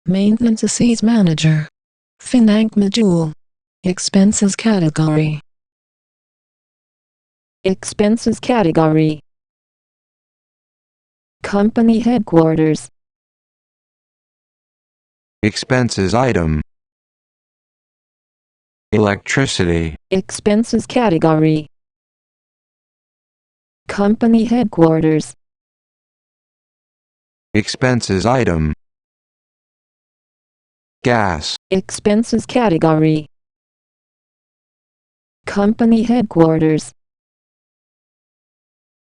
Maintenance Assets Manager. Financ module. Expenses category. Expenses category. Company headquarters. Expenses item. Electricity. Expenses category. Company headquarters. Expenses item. Gas. Expenses category. Company headquarters.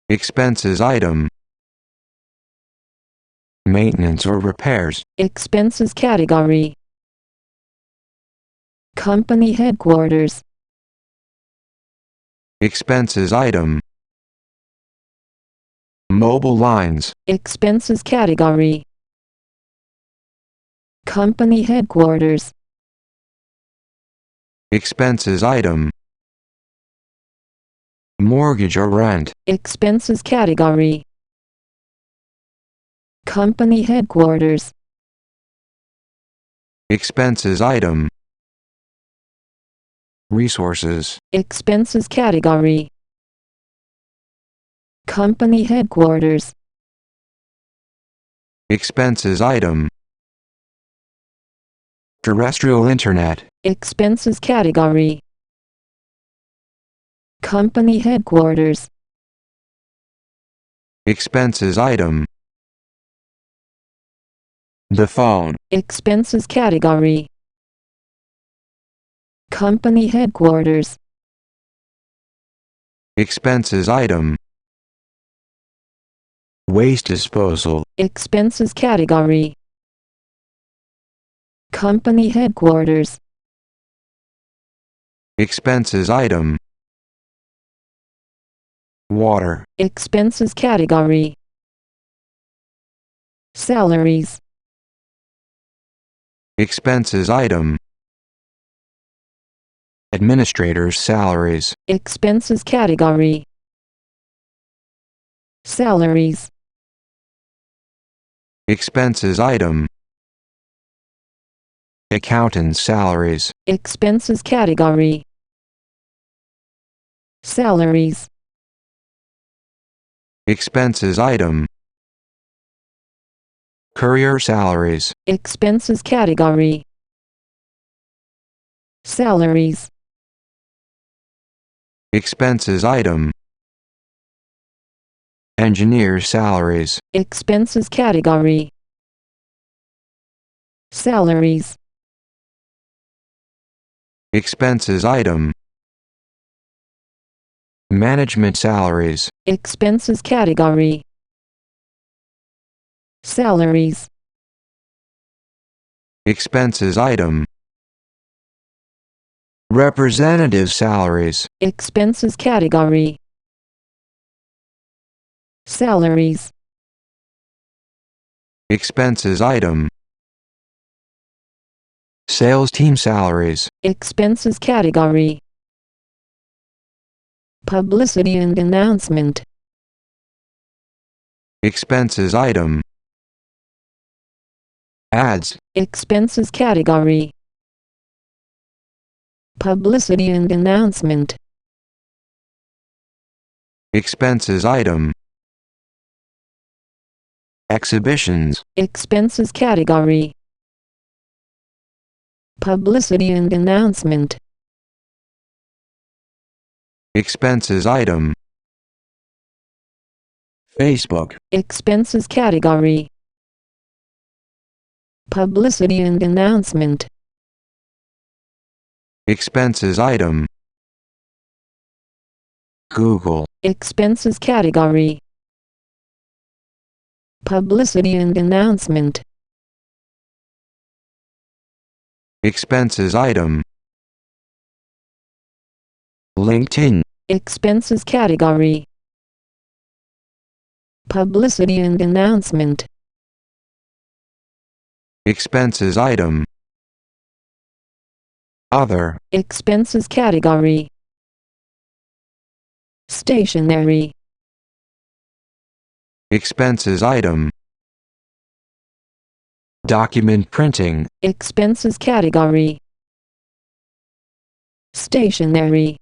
Expenses item. Maintenance or repairs. Expenses category. Company headquarters. Expenses item. Mobile lines. Expenses category. Company headquarters. Expenses item. Mortgage or rent. Expenses category. Company headquarters. Expenses item. Resources. Expenses category. Company headquarters. Expenses item. Terrestrial internet. Expenses category. Company headquarters. Expenses item. The phone. Expenses category. Company headquarters. Expenses item. Waste disposal. Expenses category. Company headquarters. Expenses item. Water. Expenses category. Salaries. Expenses item. Administrators' salaries. Expenses category. Salaries. Expenses item. Accountants' salaries. Expenses category. Salaries. Expenses item. Courier salaries. Expenses category. Salaries. Expenses item. Engineer salaries. Expenses category. Salaries. Expenses item. Management salaries. Expenses category. Salaries. Expenses item. Representative salaries. Expenses category. Salaries. Expenses item. Sales team salaries. Expenses category. Publicity and announcement. Expenses item. Ads. Expenses category. Publicity and announcement. Expenses item. Exhibitions. Expenses category. Publicity and announcement. Expenses item. Facebook. Expenses category. Publicity and announcement. Expenses item. Google. Expenses category. Publicity and announcement. Expenses item. LinkedIn. Expenses category. Publicity and announcement. Expenses item. Other. Expenses category. Stationery. Expenses item. Document printing. Expenses category. Stationery.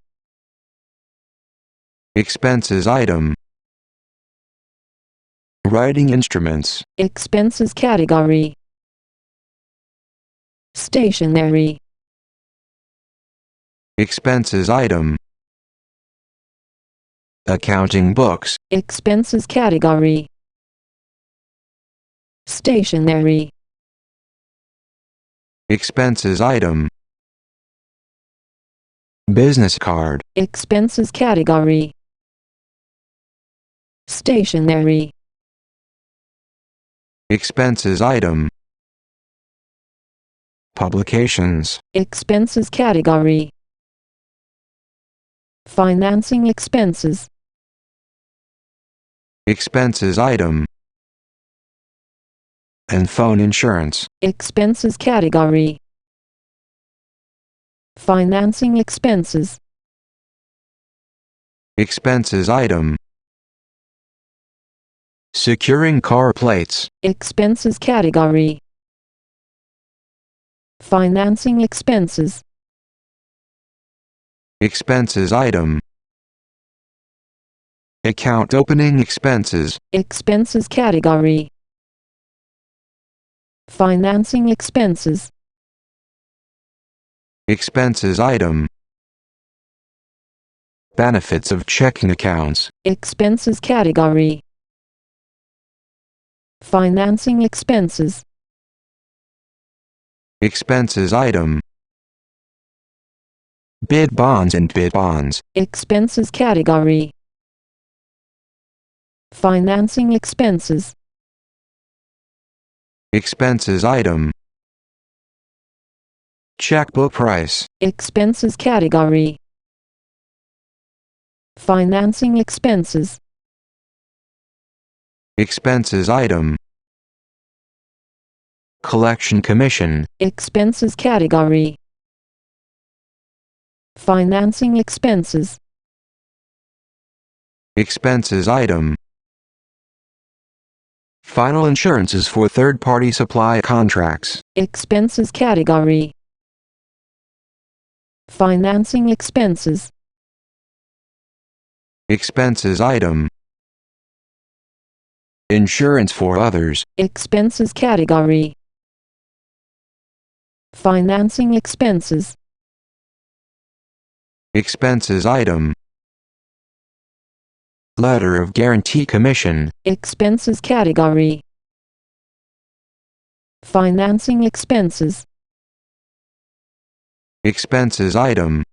Expenses item. Writing instruments. Expenses category. Stationery. Expenses item. Accounting books. Expenses category. Stationery. Expenses item. Business card. Expenses category. Stationery. Expenses item. Publications. Expenses category. Financing expenses. Expenses item. And phone insurance. Expenses category. Financing expenses. Expenses item. Securing car plates. Expenses category. Financing expenses. Expenses item. Account opening expenses. Expenses category. Financing expenses. Expenses item. Benefits of checking accounts. Expenses category. Financing expenses. Expenses item. Bid bonds and bid bonds. Expenses category. Financing expenses. Expenses item. Checkbook price. Expenses category. Financing expenses. Expenses item. Collection commission. Expenses category. Financing expenses. Expenses item. Final insurances for third-party supply contracts. Expenses category. Financing expenses. Expenses item. Insurance for others. Expenses category. Financing expenses. Expenses item. Letter of guarantee commission. Expenses category. Financing expenses. Expenses item.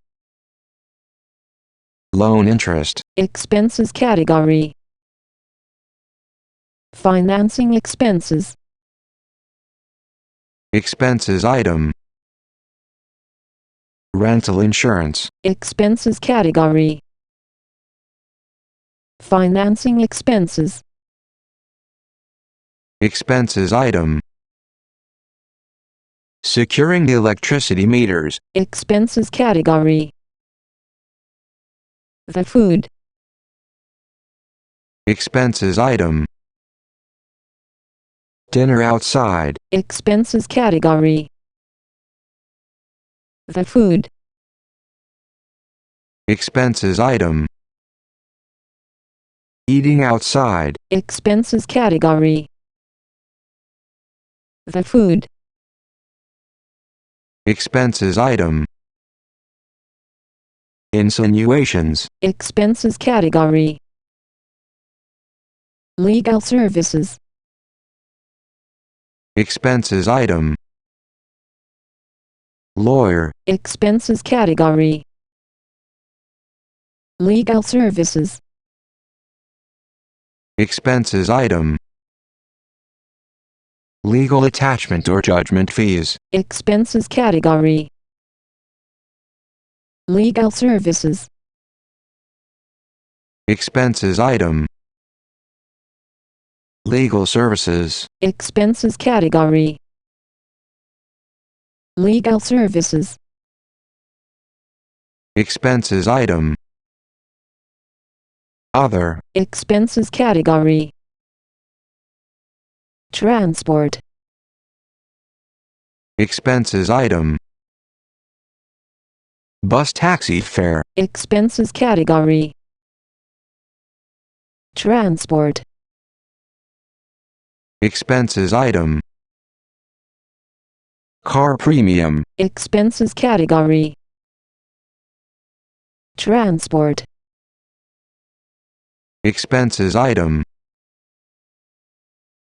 Loan interest. Expenses category. Financing expenses. Expenses item. Rental insurance. Expenses category. Financing expenses. Expenses item. Securing the electricity meters. Expenses category. The food. Expenses item. Dinner outside. Expenses category. The food. Expenses item. Eating outside. Expenses category. The food. Expenses item. Insinuations. Expenses category. Legal services. Expenses item. Lawyer. Expenses category. Legal services. Expenses item. Legal attachment or judgment fees. Expenses category. Legal services. Expenses item. Legal services. Expenses category. Legal services. Expenses item. Other. Expenses category. Transport. Expenses item. Bus taxi fare. Expenses category. Transport. Expenses item. Car premium. Expenses category. Transport. Expenses item.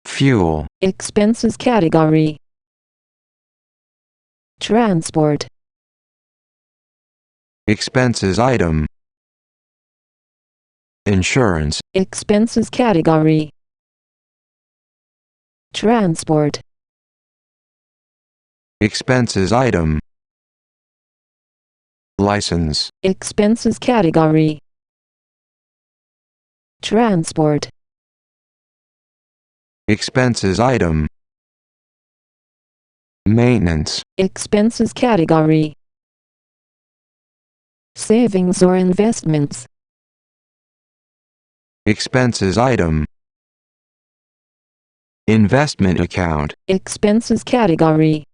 Fuel. Expenses category. Transport. Expenses item. Insurance. Expenses category. Transport. Expenses item. License. Expenses category. Transport. Expenses item. Maintenance. Expenses category. Savings or investments. Expenses item. Investment account. Expenses category.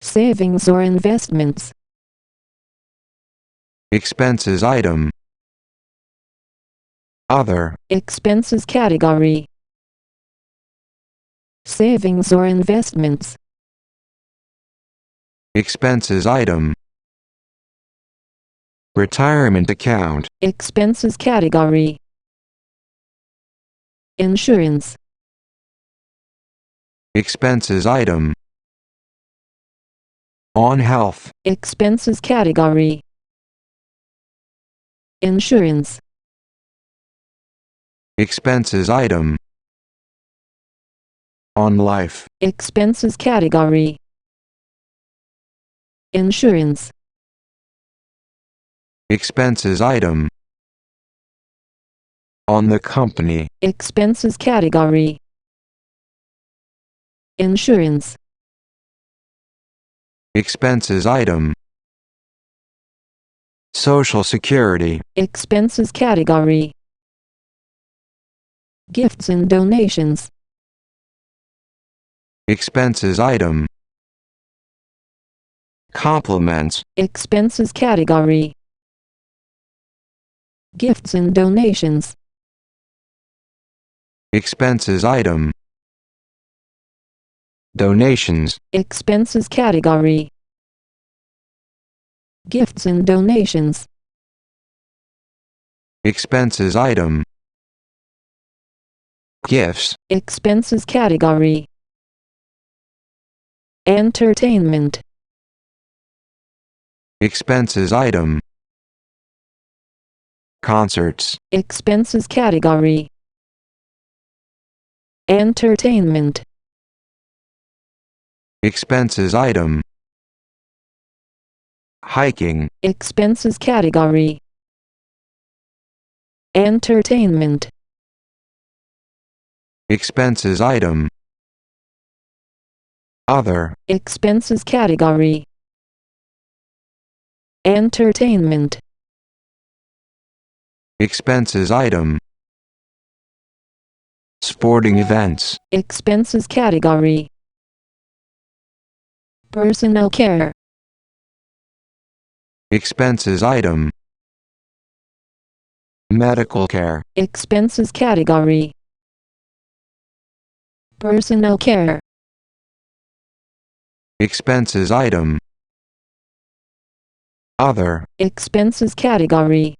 Savings or investments. Expenses item. Other. Expenses category. Savings or investments. Expenses item. Retirement account. Expenses category. Insurance. Expenses item. On health. Expenses category. Insurance. Expenses item. On life. Expenses category. Insurance. Expenses item. On the company. Expenses category. Insurance. Expenses item. Social Security. Expenses category. Gifts and donations. Expenses item. Compliments. Expenses category. Gifts and donations. Expenses item. Donations. Expenses category. Gifts and donations. Expenses item. Gifts. Expenses category. Entertainment. Expenses item. Concerts. Expenses category. Entertainment. Expenses item. Hiking. Expenses category. Entertainment. Expenses item. Other. Expenses category. Entertainment. Expenses item. Sporting events. Expenses category. Personnel care. Expenses item. Medical care. Expenses category. Personnel care. Expenses item. Other. Expenses category.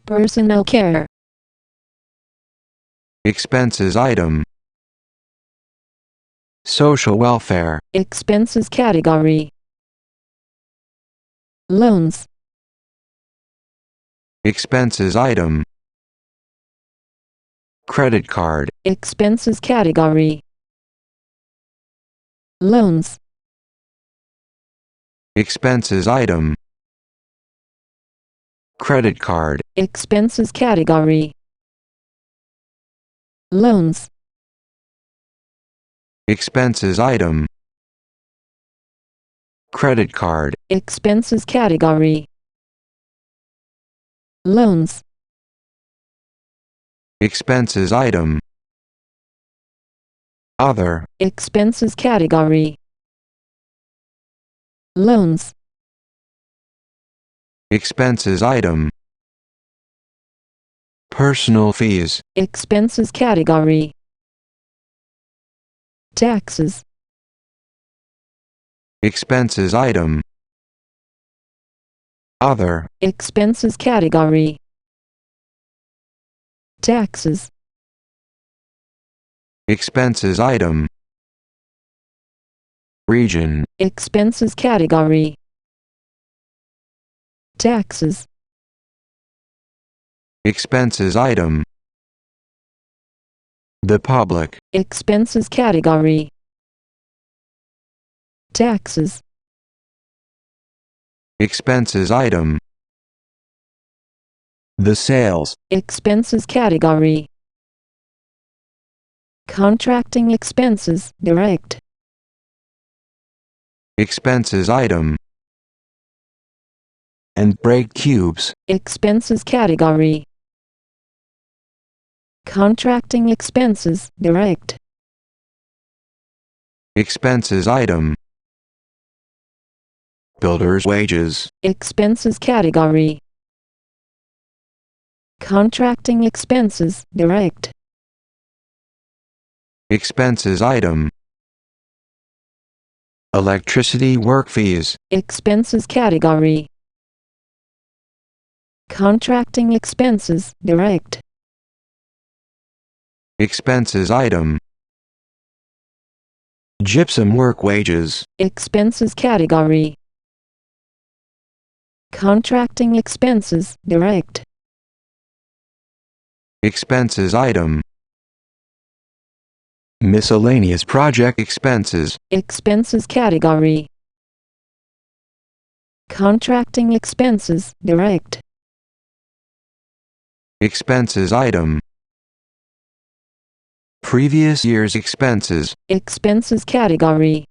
Personnel care. Expenses item. Social welfare. Expenses category. Loans. Expenses item. Credit card. Expenses category. Loans. Expenses item. Credit card. Expenses category. Loans. Expenses item. Credit card. Expenses category. Loans. Expenses item. Other. Expenses category. Loans. Expenses item. Personal fees. Expenses category. Taxes. Expenses item. Other. Expenses category. Taxes. Expenses item. Region. Expenses category. Taxes. Expenses item. The public. Expenses category. Taxes. Expenses item. The sales. Expenses category. Contracting expenses, direct. Expenses item. And brake cubes. Expenses category. Contracting expenses, direct. Expenses item. Builder's wages. Expenses category. Contracting expenses, direct. Expenses item. Electricity work fees. Expenses category. Contracting expenses, direct. Expenses item. Gypsum work wages. Expenses category. Contracting expenses, direct. Expenses item. Miscellaneous project expenses. Expenses category. Contracting expenses, direct. Expenses item. Previous year's expenses. Expenses category.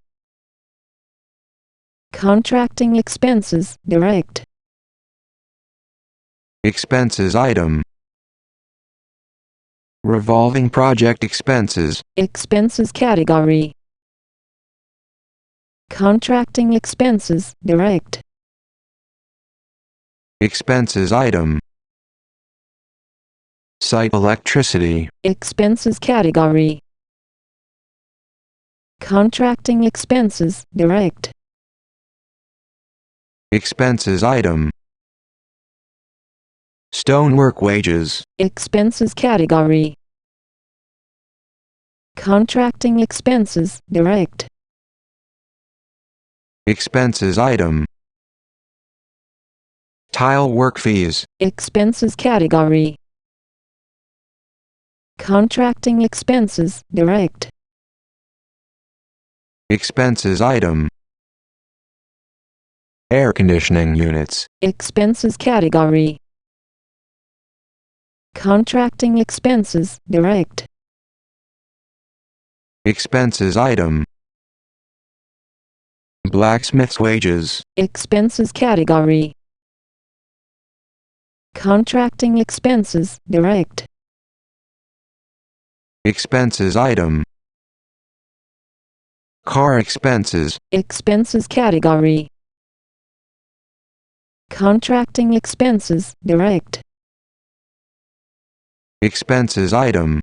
Contracting expenses, direct. Expenses item. Revolving project expenses. Expenses category. Contracting expenses, direct. Expenses item. Site electricity. Expenses category. Contracting expenses, direct. Expenses item. Stonework wages. Expenses category. Contracting expenses, direct. Expenses item. Tile work fees. Expenses category. Contracting expenses, direct. Expenses item. Air conditioning units. Expenses category. Contracting expenses, direct. Expenses item. Blacksmith's wages. Expenses category. Contracting expenses, direct. Expenses item. Car expenses. Expenses category. Contracting expenses, direct. Expenses item.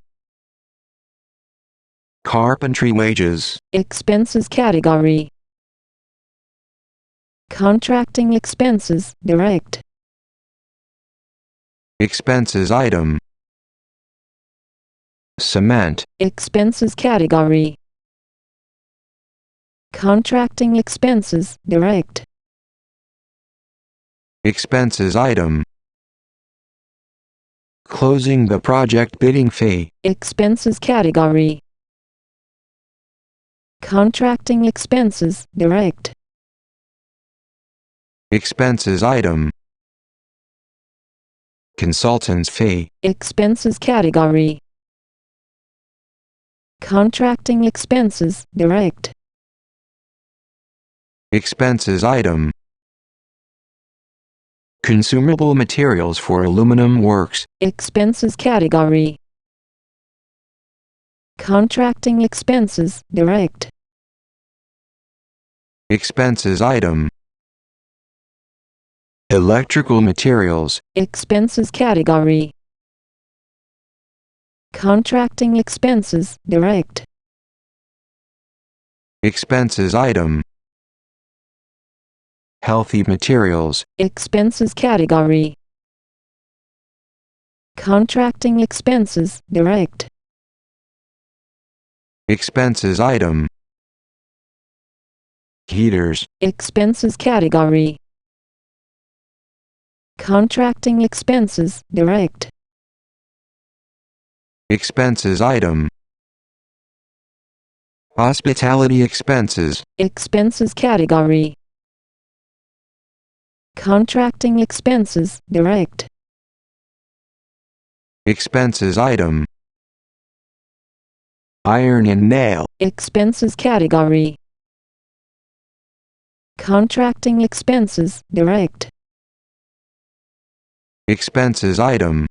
Carpentry wages. Expenses category. Contracting expenses, direct. Expenses item. Cement. Expenses category. Contracting expenses, direct. Expenses item. Closing the project bidding fee. Expenses category. Contracting expenses, direct. Expenses item. Consultant's fee. Expenses category. Contracting expenses, direct. Expenses item. Consumable materials for aluminum works. Expenses category. Contracting expenses, direct. Expenses item. Electrical materials. Expenses category. Contracting expenses, direct. Expenses item. Healthy materials. Expenses category. Contracting expenses, direct. Expenses item. Heaters. Expenses category. Contracting expenses, direct. Expenses item. Hospitality expenses. Expenses category. Contracting expenses, direct. Expenses item. Iron and nail. Expenses category. Contracting expenses, direct. Expenses item.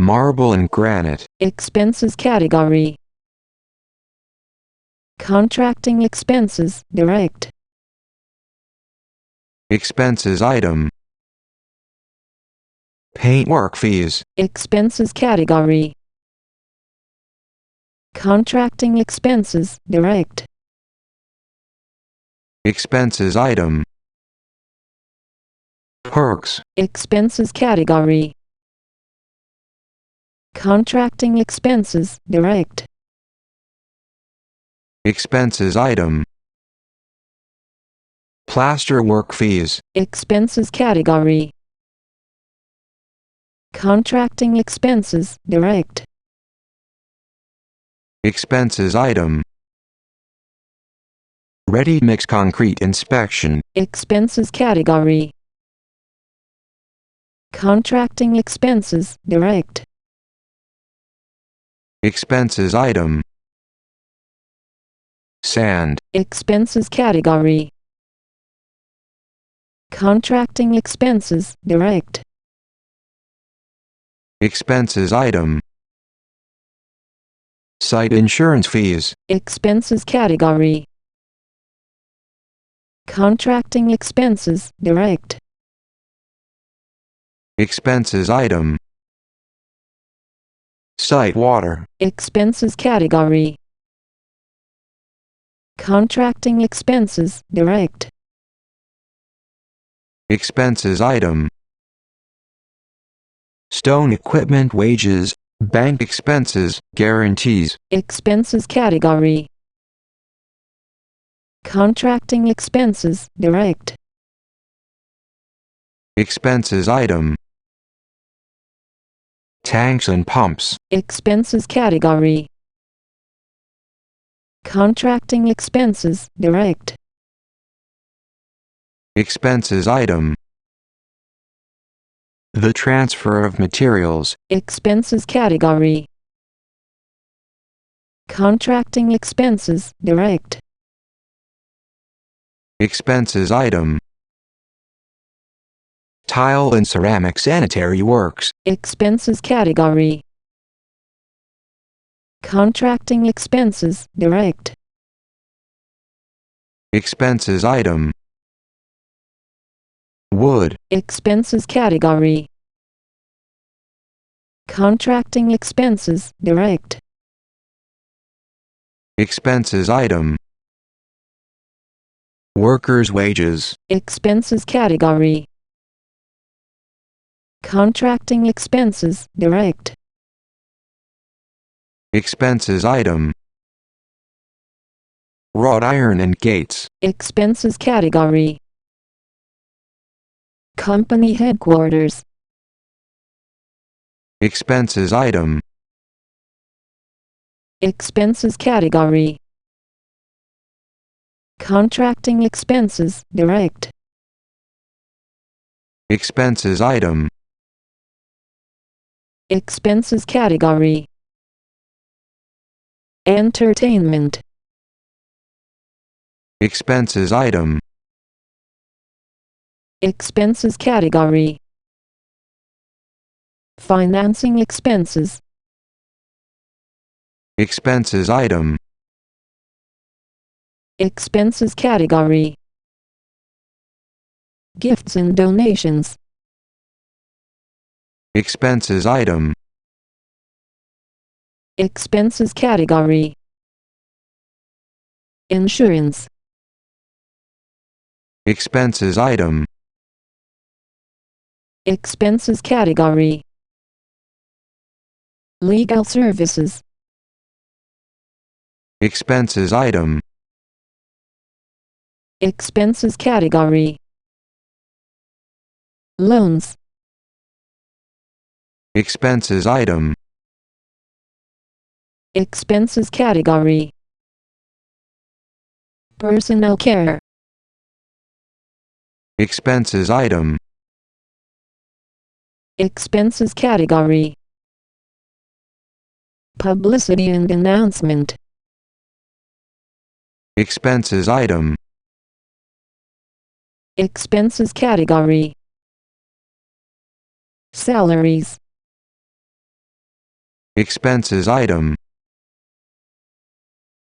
Marble and granite. Expenses category. Contracting expenses, direct. Expenses item. Paintwork fees. Expenses category. Contracting expenses, direct. Expenses item. Perks. Expenses category. Contracting expenses, direct. Expenses item. Plasterwork fees. Expenses category. Contracting expenses, direct. Expenses item. Ready-mix concrete inspection. Expenses category. Contracting expenses, direct. Expenses item. Sand. Expenses category. Contracting expenses, direct. Expenses item. Site insurance fees. Expenses category. Contracting expenses, direct. Expenses item. Site water. Expenses category. Contracting expenses, direct. Expenses item. Stone equipment wages. Bank expenses, guarantees. Expenses category. Contracting expenses, direct. Expenses item. Tanks and pumps. Expenses category. Contracting expenses, direct. Expenses item. The transfer of materials. Expenses category. Contracting expenses, direct. Expenses item. Tile and ceramic sanitary works. Expenses category. Contracting expenses, direct. Expenses item. Wood. Expenses category. Contracting expenses, direct. Expenses item. Workers' wages. Expenses category. Contracting expenses, direct. Expenses item. Wrought iron and gates. Expenses category. Company headquarters. Expenses item. Expenses category. Contracting expenses, direct. Expenses item. Expenses category. Entertainment. Expenses item. Expenses category. Financing expenses. Expenses item. Expenses category. Gifts and donations. Expenses item. Expenses category. Insurance. Expenses item. Expenses category. Legal services. Expenses item. Expenses category. Loans. Expenses item. Expenses category. Personnel care. Expenses item. Expenses category. Publicity and announcement. Expenses item. Expenses category. Salaries. Expenses item.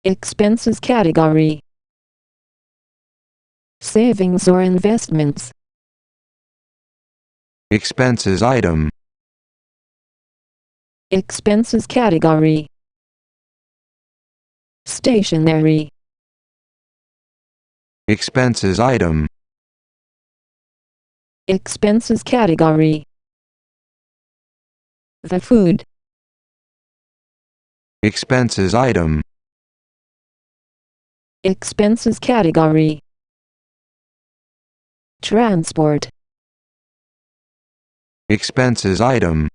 Expenses category. Savings or investments. Expenses item. Expenses category. Stationery. Expenses item. Expenses category. The food. Expenses item. Expenses category. Transport. Expenses item.